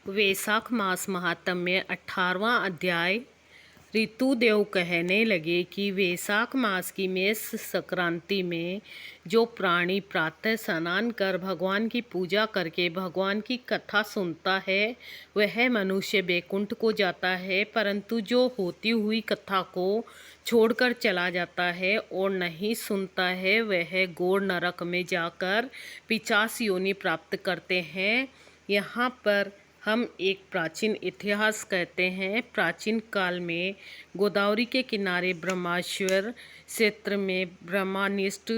वैशाख मास महात्म्य 18वां अध्याय। ऋतुदेव कहने लगे कि वैशाख मास की मेष संक्रांति में जो प्राणी प्रातः स्नान कर भगवान की पूजा करके भगवान की कथा सुनता है वह मनुष्य वैकुंठ को जाता है, परंतु जो होती हुई कथा को छोड़कर चला जाता है और नहीं सुनता है वह घोर नरक में जाकर पिशाच योनि प्राप्त करते हैं। यहाँ पर हम एक प्राचीन इतिहास कहते हैं। प्राचीन काल में गोदावरी के किनारे ब्रह्मेश्वर क्षेत्र में ब्रह्मनिष्ठ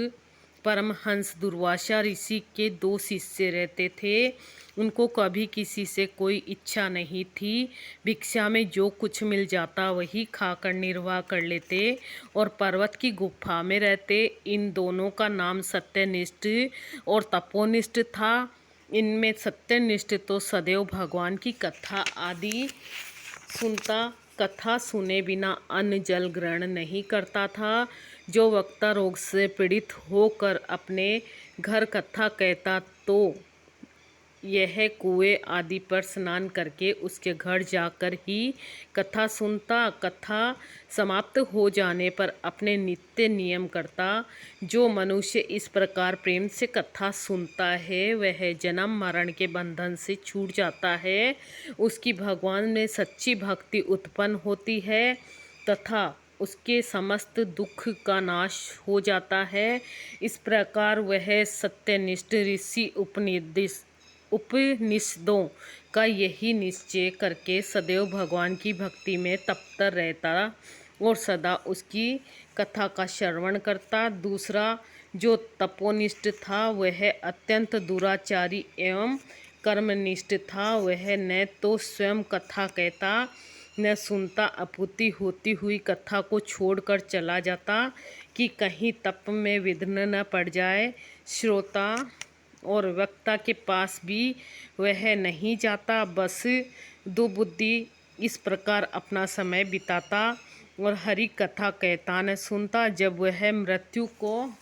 परमहंस दुर्वासा ऋषि के 2 शिष्य रहते थे। उनको कभी किसी से कोई इच्छा नहीं थी। भिक्षा में जो कुछ मिल जाता वही खाकर निर्वाह कर लेते और पर्वत की गुफा में रहते। इन दोनों का नाम सत्यनिष्ठ और तपोनिष्ठ था। इनमें सत्यनिष्ठ तो सदैव भगवान की कथा आदि सुनता, कथा सुने बिना अन्न जल ग्रहण नहीं करता था। जो वक्ता रोग से पीड़ित होकर अपने घर कथा कहता तो यह कुएं आदि पर स्नान करके उसके घर जाकर ही कथा सुनता। कथा समाप्त हो जाने पर अपने नित्य नियम करता। जो मनुष्य इस प्रकार प्रेम से कथा सुनता है वह जन्म मरण के बंधन से छूट जाता है। उसकी भगवान में सच्ची भक्ति उत्पन्न होती है तथा उसके समस्त दुख का नाश हो जाता है। इस प्रकार वह सत्यनिष्ठ ऋषि उपनिषदों का यही निश्चय करके सदैव भगवान की भक्ति में तप्त रहता और सदा उसकी कथा का श्रवण करता। दूसरा जो तपोनिष्ठ था वह अत्यंत दुराचारी एवं कर्मनिष्ठ था। वह न तो स्वयं कथा कहता न सुनता, अपूर्ति होती हुई कथा को छोड़कर चला जाता कि कहीं तप में विघ्न न पड़ जाए। श्रोता और वक्ता के पास भी वह नहीं जाता, बस दुबुद्धि इस प्रकार अपना समय बिताता और हरि कथा कहता न सुनता। जब वह मृत्यु को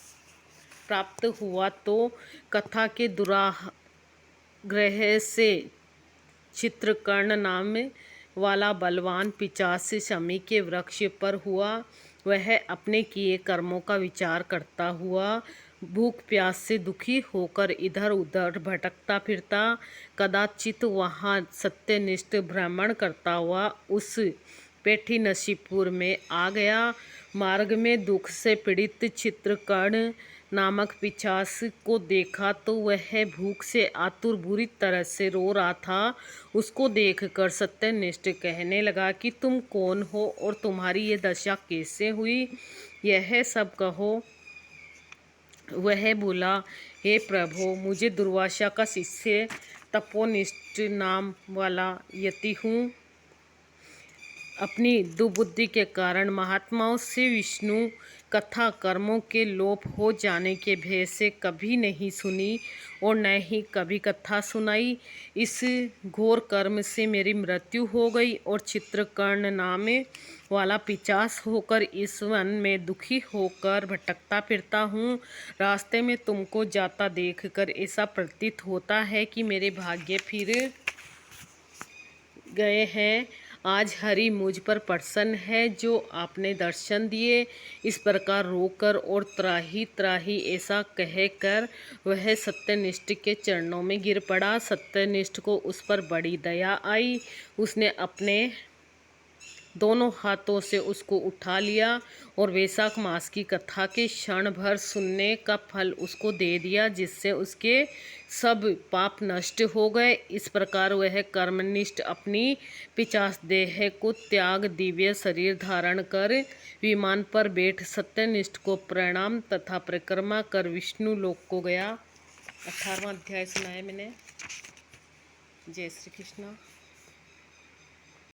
प्राप्त हुआ तो कथा के दुराग्रह से चित्रकर्ण नाम वाला बलवान पिशाच शमी के वृक्ष पर हुआ। वह अपने किए कर्मों का विचार करता हुआ भूख प्यास से दुखी होकर इधर उधर भटकता फिरता। कदाचित वहाँ सत्यनिष्ठ भ्रमण करता हुआ उस पेठी नसीपुर में आ गया। मार्ग में दुख से पीड़ित चित्रकर्ण नामक पिशाच को देखा तो वह भूख से आतुर बुरी तरह से रो रहा था। उसको देखकर सत्यनिष्ठ कहने लगा कि तुम कौन हो और तुम्हारी ये दशा कैसे हुई, यह सब कहो। वह बोला, हे प्रभु, मुझे दुर्वासा का शिष्य तपोनिष्ठ नाम वाला यति हूँ। अपनी दुबुद्धि के कारण महात्माओं से विष्णु कथा कर्मों के लोप हो जाने के भय से कभी नहीं सुनी और न ही कभी कथा सुनाई। इस घोर कर्म से मेरी मृत्यु हो गई और चित्रकर्ण नाम वाला पिशाच होकर इस वन में दुखी होकर भटकता फिरता हूँ। रास्ते में तुमको जाता देखकर ऐसा प्रतीत होता है कि मेरे भाग्य फिर गए हैं। आज हरि मुझ पर प्रसन्न है जो आपने दर्शन दिए। इस प्रकार रोकर और त्राही त्राही ऐसा कहकर वह सत्यनिष्ठ के चरणों में गिर पड़ा। सत्यनिष्ठ को उस पर बड़ी दया आई। उसने अपने दोनों हाथों से उसको उठा लिया और वैशाख मास की कथा के क्षण भर सुनने का फल उसको दे दिया, जिससे उसके सब पाप नष्ट हो गए। इस प्रकार वह कर्मनिष्ठ अपनी पिशाच देह को त्याग दिव्य शरीर धारण कर विमान पर बैठ सत्यनिष्ठ को प्रणाम तथा परिक्रमा कर विष्णु लोक को गया। 18वां अध्याय सुनाया मैंने। जय श्री कृष्ण।